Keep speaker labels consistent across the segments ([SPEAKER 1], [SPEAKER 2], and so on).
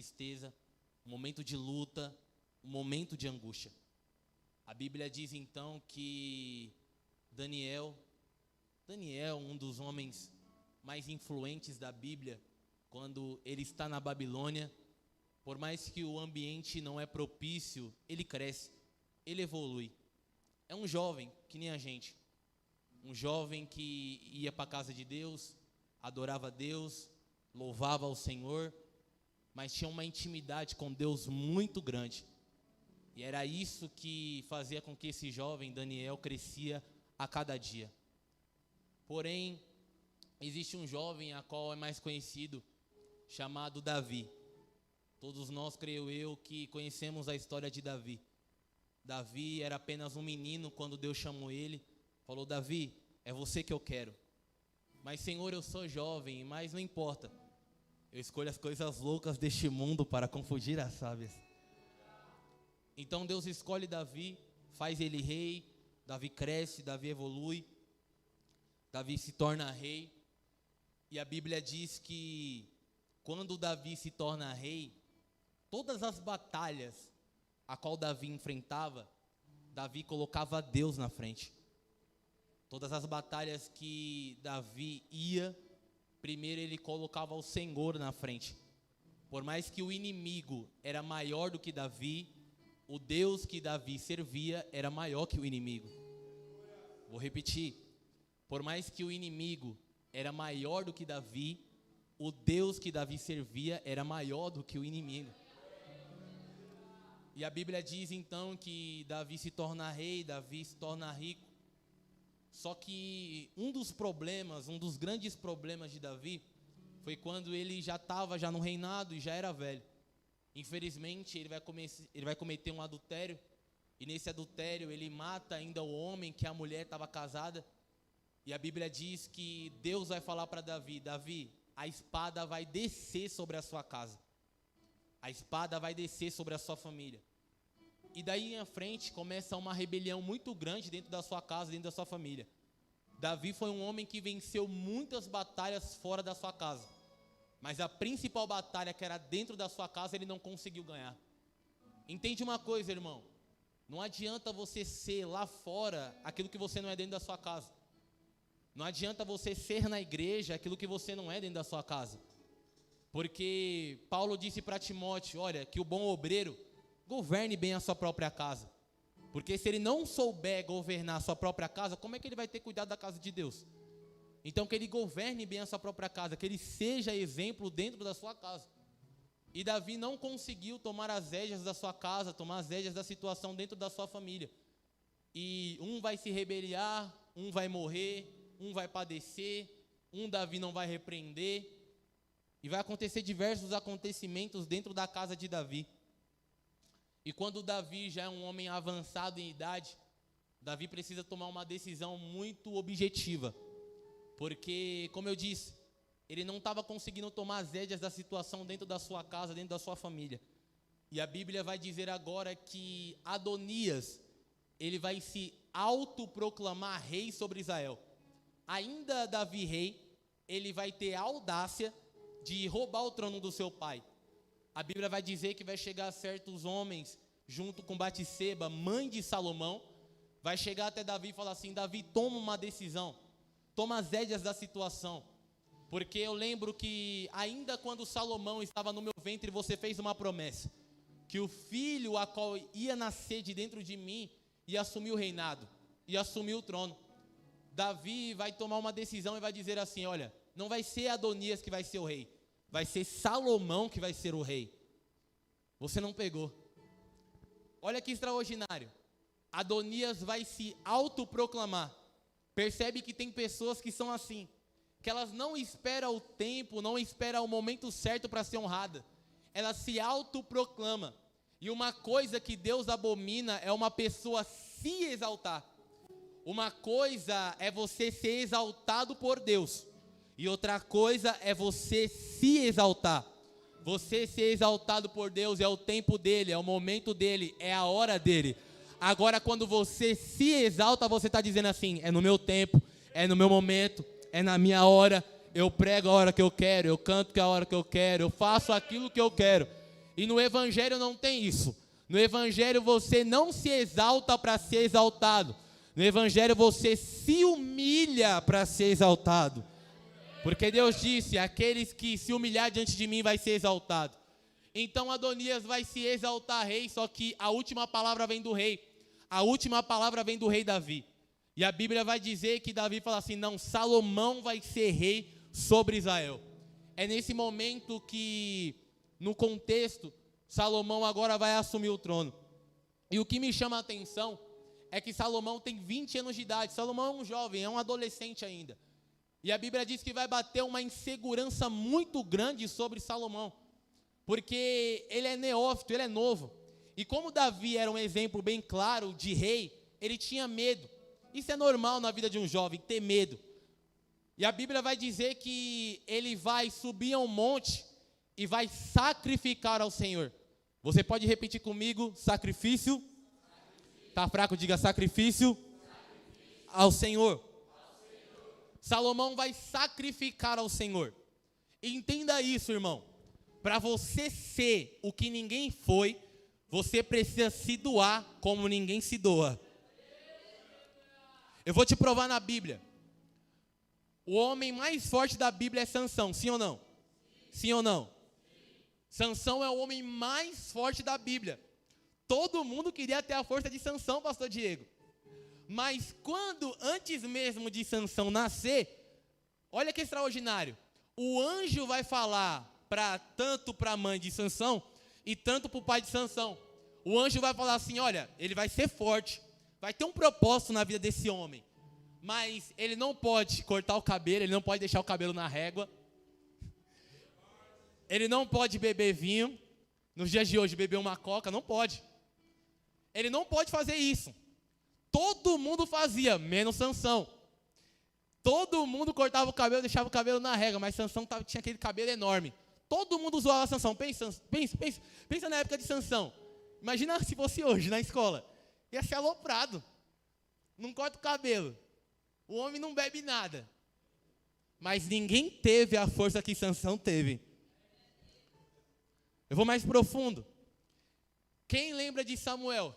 [SPEAKER 1] tristeza, um momento de luta, um momento de angústia. A Bíblia diz então que Daniel, um dos homens mais influentes da Bíblia, quando ele está na Babilônia, por mais que o ambiente não é propício, ele cresce, ele evolui. É um jovem que nem a gente, um jovem que ia para a casa de Deus, adorava a Deus, louvava ao Senhor, mas tinha uma intimidade com Deus muito grande. E era isso que fazia com que esse jovem, Daniel, crescia a cada dia. Porém, existe um jovem a qual é mais conhecido, chamado Davi. Todos nós, creio eu, que conhecemos a história de Davi. Davi era apenas um menino quando Deus chamou ele. Falou: Davi, é você que eu quero. Mas Senhor, eu sou jovem, mas não importa. Eu escolho as coisas loucas deste mundo para confundir as sábias. Então Deus escolhe Davi, faz ele rei. Davi cresce, Davi evolui. Davi se torna rei. E a Bíblia diz que quando Davi se torna rei, todas as batalhas a qual Davi enfrentava, Davi colocava Deus na frente. Todas as batalhas que Davi ia, primeiro ele colocava o Senhor na frente. Por mais que o inimigo era maior do que Davi, o Deus que Davi servia era maior que o inimigo. Vou repetir. Por mais que o inimigo era maior do que Davi, o Deus que Davi servia era maior do que o inimigo. E a Bíblia diz então que Davi se torna rei, Davi se torna rico. Só que um dos grandes problemas de Davi foi quando ele já estava no reinado e já era velho. Infelizmente, ele vai cometer um adultério. E nesse adultério ele mata ainda o homem que a mulher estava casada. E a Bíblia diz que Deus vai falar para Davi: Davi, a espada vai descer sobre a sua casa. A espada vai descer sobre a sua família. E daí em frente começa uma rebelião muito grande dentro da sua casa, dentro da sua família. Davi foi um homem que venceu muitas batalhas fora da sua casa. Mas a principal batalha, que era dentro da sua casa, ele não conseguiu ganhar. Entende uma coisa, irmão? Não adianta você ser lá fora aquilo que você não é dentro da sua casa. Não adianta você ser na igreja aquilo que você não é dentro da sua casa. Porque Paulo disse para Timóteo: olha, que o bom obreiro governe bem a sua própria casa. Porque se ele não souber governar a sua própria casa, como é que ele vai ter cuidado da casa de Deus? Então que ele governe bem a sua própria casa, que ele seja exemplo dentro da sua casa. E Davi não conseguiu tomar as rédeas da sua casa, tomar as rédeas da situação dentro da sua família. E um vai se rebeliar, um vai morrer, um vai padecer, um Davi não vai repreender. E vai acontecer diversos acontecimentos dentro da casa de Davi. E quando Davi já é um homem avançado em idade, Davi precisa tomar uma decisão muito objetiva. Porque, como eu disse, ele não estava conseguindo tomar as rédeas da situação dentro da sua casa, dentro da sua família. E a Bíblia vai dizer agora que Adonias, ele vai se autoproclamar rei sobre Israel. Ainda Davi rei, ele vai ter a audácia de roubar o trono do seu pai. A Bíblia vai dizer que vai chegar certos homens, junto com Batseba, mãe de Salomão, vai chegar até Davi e falar assim: Davi, toma uma decisão, toma as rédeas da situação. Porque eu lembro que ainda quando Salomão estava no meu ventre, você fez uma promessa, que o filho a qual ia nascer de dentro de mim, ia assumir o reinado, ia assumir o trono. Davi vai tomar uma decisão e vai dizer assim: olha, não vai ser Adonias que vai ser o rei, vai ser Salomão que vai ser o rei. Você não pegou. Olha que extraordinário. Adonias vai se autoproclamar. Percebe que tem pessoas que são assim, que elas não esperam o tempo, não esperam o momento certo para ser honrada. Ela se autoproclama. E uma coisa que Deus abomina é uma pessoa se exaltar. Uma coisa é você ser exaltado por Deus. E outra coisa é você se exaltar. Você ser exaltado por Deus é o tempo dele, é o momento dele, é a hora dele. Agora, quando você se exalta, você está dizendo assim: é no meu tempo, é no meu momento, é na minha hora. Eu prego a hora que eu quero, eu canto a hora que eu quero, eu faço aquilo que eu quero. E no Evangelho não tem isso. No Evangelho você não se exalta para ser exaltado. No Evangelho você se humilha para ser exaltado. Porque Deus disse, aqueles que se humilhar diante de mim vai ser exaltado. Então Adonias vai se exaltar rei, só que a última palavra vem do rei. A última palavra vem do rei Davi. E a Bíblia vai dizer que Davi fala assim, não, Salomão vai ser rei sobre Israel. É nesse momento que, no contexto, Salomão agora vai assumir o trono. E o que me chama a atenção é que Salomão tem 20 anos de idade. Salomão é um jovem, é um adolescente ainda. E a Bíblia diz que vai bater uma insegurança muito grande sobre Salomão. Porque ele é neófito, ele é novo. E como Davi era um exemplo bem claro de rei, ele tinha medo. Isso é normal na vida de um jovem, ter medo. E a Bíblia vai dizer que ele vai subir a um monte e vai sacrificar ao Senhor. Você pode repetir comigo, sacrifício? Está fraco, diga sacrifício ao Senhor. Salomão vai sacrificar ao Senhor. Entenda isso, irmão. Para você ser o que ninguém foi, você precisa se doar como ninguém se doa. Eu vou te provar na Bíblia. O homem mais forte da Bíblia é Sansão, sim ou não? Sim ou não? Sansão é o homem mais forte da Bíblia. Todo mundo queria ter a força de Sansão, pastor Diego. Mas quando, antes mesmo de Sansão nascer, olha que extraordinário. O anjo vai falar tanto para a mãe de Sansão e tanto para o pai de Sansão. O anjo vai falar assim, olha, ele vai ser forte, vai ter um propósito na vida desse homem. Mas ele não pode cortar o cabelo, ele não pode deixar o cabelo na régua. Ele não pode beber vinho. Nos dias de hoje, beber uma coca, não pode. Ele não pode fazer isso. Todo mundo fazia, menos Sansão. Todo mundo cortava o cabelo, deixava o cabelo na régua, mas Sansão tinha aquele cabelo enorme. Todo mundo zoava Sansão. Pensa na época de Sansão. Imagina se fosse hoje, na escola. Ia ser aloprado. Não corta o cabelo. O homem não bebe nada. Mas ninguém teve a força que Sansão teve. Eu vou mais profundo. Quem lembra de Samuel?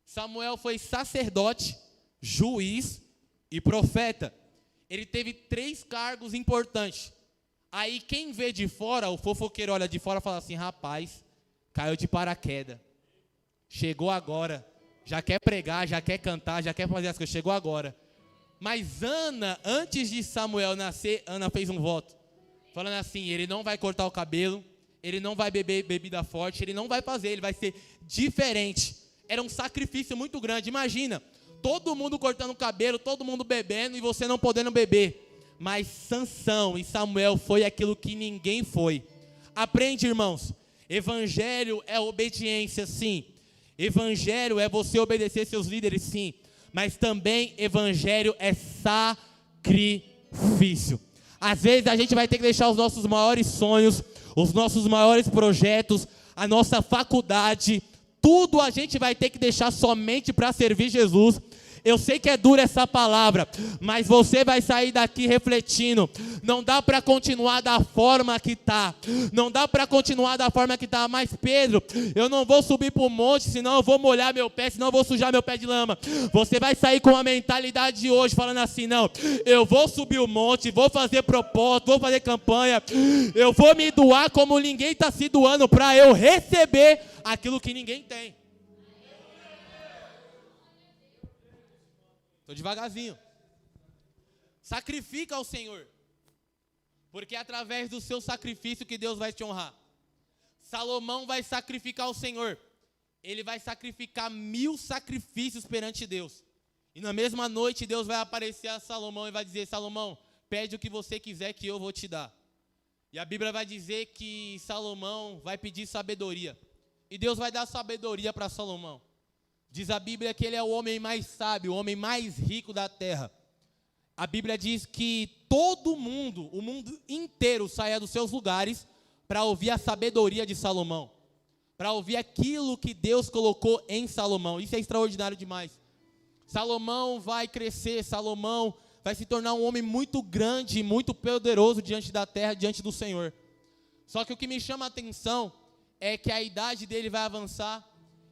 [SPEAKER 1] Samuel foi sacerdote, juiz e profeta. Ele teve 3 cargos importantes. Aí quem vê de fora, o fofoqueiro olha de fora e fala assim, rapaz, caiu de paraquedas. Chegou agora. Já quer pregar, já quer cantar, já quer fazer as coisas. Chegou agora. Mas Ana, antes de Samuel nascer, Ana fez um voto. Falando assim, ele não vai cortar o cabelo, ele não vai beber bebida forte, ele não vai fazer, ele vai ser diferente. Era um sacrifício muito grande. Imagina, todo mundo cortando o cabelo, todo mundo bebendo e você não podendo beber. Mas Sansão e Samuel foi aquilo que ninguém foi. Aprende, irmãos. Evangelho é obediência, sim. Evangelho é você obedecer seus líderes, sim. Mas também evangelho é sacrifício. Às vezes a gente vai ter que deixar os nossos maiores sonhos, os nossos maiores projetos, a nossa faculdade, tudo a gente vai ter que deixar somente para servir Jesus. Eu sei que é dura essa palavra, mas você vai sair daqui refletindo. Não dá para continuar da forma que está. Não dá para continuar da forma que está. Mas Pedro, eu não vou subir para o monte, senão eu vou molhar meu pé, senão eu vou sujar meu pé de lama. Você vai sair com a mentalidade de hoje, falando assim, não, eu vou subir o monte, vou fazer propósito, vou fazer campanha. Eu vou me doar como ninguém está se doando para eu receber aquilo que ninguém tem. Estou devagarzinho. Sacrifica ao Senhor. Porque é através do seu sacrifício que Deus vai te honrar. Salomão vai sacrificar ao Senhor. Ele vai sacrificar 1000 sacrifícios perante Deus. E na mesma noite Deus vai aparecer a Salomão e vai dizer, Salomão, pede o que você quiser que eu vou te dar. E a Bíblia vai dizer que Salomão vai pedir sabedoria. E Deus vai dar sabedoria para Salomão. Diz a Bíblia que ele é o homem mais sábio, o homem mais rico da terra. A Bíblia diz que todo mundo, o mundo inteiro saia dos seus lugares para ouvir a sabedoria de Salomão. Para ouvir aquilo que Deus colocou em Salomão. Isso é extraordinário demais. Salomão vai crescer, Salomão vai se tornar um homem muito grande, muito poderoso diante da terra, diante do Senhor. Só que o que me chama a atenção é que a idade dele vai avançar,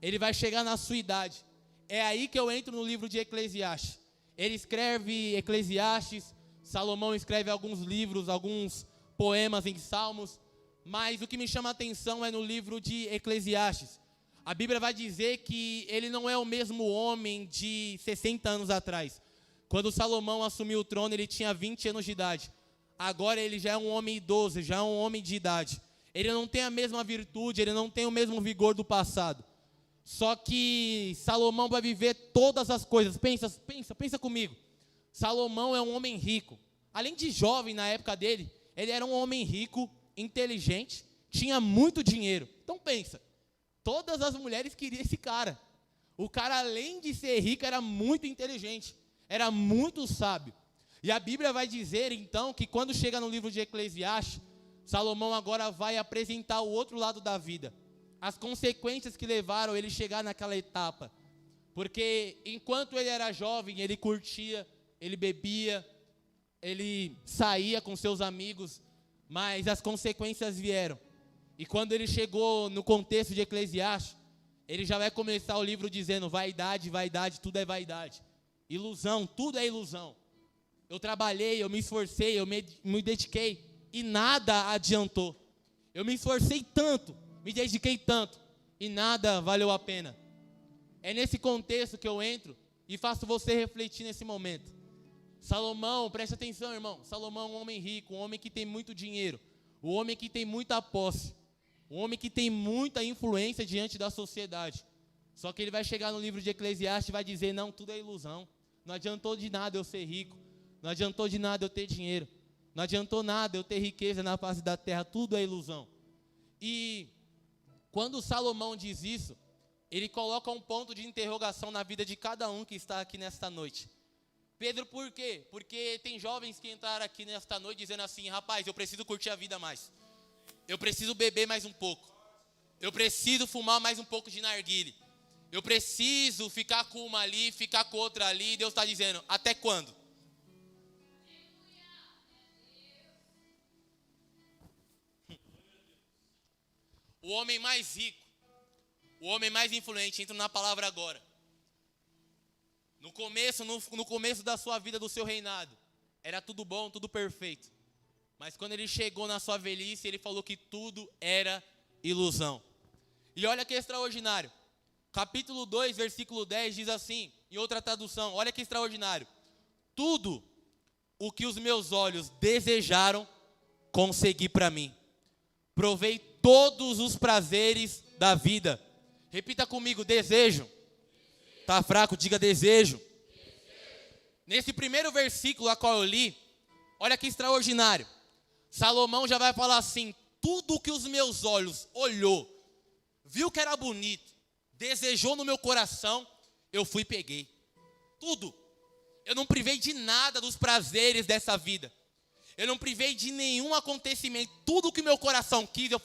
[SPEAKER 1] ele vai chegar na sua idade. É aí que eu entro no livro de Eclesiastes. Ele escreve Eclesiastes, Salomão escreve alguns livros, alguns poemas em Salmos, mas o que me chama a atenção é no livro de Eclesiastes. A Bíblia vai dizer que ele não é o mesmo homem de 60 anos atrás. Quando Salomão assumiu o trono, ele tinha 20 anos de idade. Agora ele já é um homem idoso, já é um homem de idade. Ele não tem a mesma virtude, ele não tem o mesmo vigor do passado. Só que Salomão vai viver todas as coisas. Pensa comigo. Salomão é um homem rico. Além de jovem na época dele, ele era um homem rico, inteligente, tinha muito dinheiro. Então pensa, todas as mulheres queriam esse cara. O cara, além de ser rico, era muito inteligente, era muito sábio. E a Bíblia vai dizer, então, que quando chega no livro de Eclesiastes, Salomão agora vai apresentar o outro lado da vida. As consequências que levaram ele chegar naquela etapa. Porque enquanto ele era jovem, ele curtia, ele bebia, ele saía com seus amigos, mas as consequências vieram. E quando ele chegou no contexto de Eclesiastes, ele já vai começar o livro dizendo: vaidade, vaidade, tudo é vaidade. Ilusão, tudo é ilusão. Eu trabalhei, eu me esforcei, eu me dediquei e nada adiantou. Eu me esforcei tanto, me dediquei tanto e nada valeu a pena. É nesse contexto que eu entro e faço você refletir nesse momento. Salomão, preste atenção, irmão. Salomão é um homem rico, um homem que tem muito dinheiro, um homem que tem muita posse, um homem que tem muita influência diante da sociedade. Só que ele vai chegar no livro de Eclesiastes e vai dizer: não, tudo é ilusão. Não adiantou de nada eu ser rico, não adiantou de nada eu ter dinheiro, não adiantou nada eu ter riqueza na face da terra, tudo é ilusão. E quando Salomão diz isso, ele coloca um ponto de interrogação na vida de cada um que está aqui nesta noite. Pedro, por quê? Porque tem jovens que entraram aqui nesta noite dizendo assim: rapaz, eu preciso curtir a vida mais, eu preciso beber mais um pouco, eu preciso fumar mais um pouco de narguile, eu preciso ficar com uma ali, ficar com outra ali. E Deus está dizendo: até quando? O homem mais rico, o homem mais influente, entra na palavra agora. No começo da sua vida, do seu reinado, era tudo bom, tudo perfeito. Mas quando ele chegou na sua velhice, ele falou que tudo era ilusão. E olha que extraordinário. Capítulo 2, versículo 10 diz assim, em outra tradução, olha que extraordinário: tudo o que os meus olhos desejaram, consegui para mim. Provei todos os prazeres da vida. Repita comigo: desejo. Tá fraco, diga desejo. Nesse primeiro versículo a qual eu li, olha que extraordinário. Salomão já vai falar assim: tudo que os meus olhos olhou, viu que era bonito, desejou no meu coração, eu fui e peguei. Tudo. Eu não privei de nada dos prazeres dessa vida. Eu não privei de nenhum acontecimento. Tudo que meu coração quis, eu fui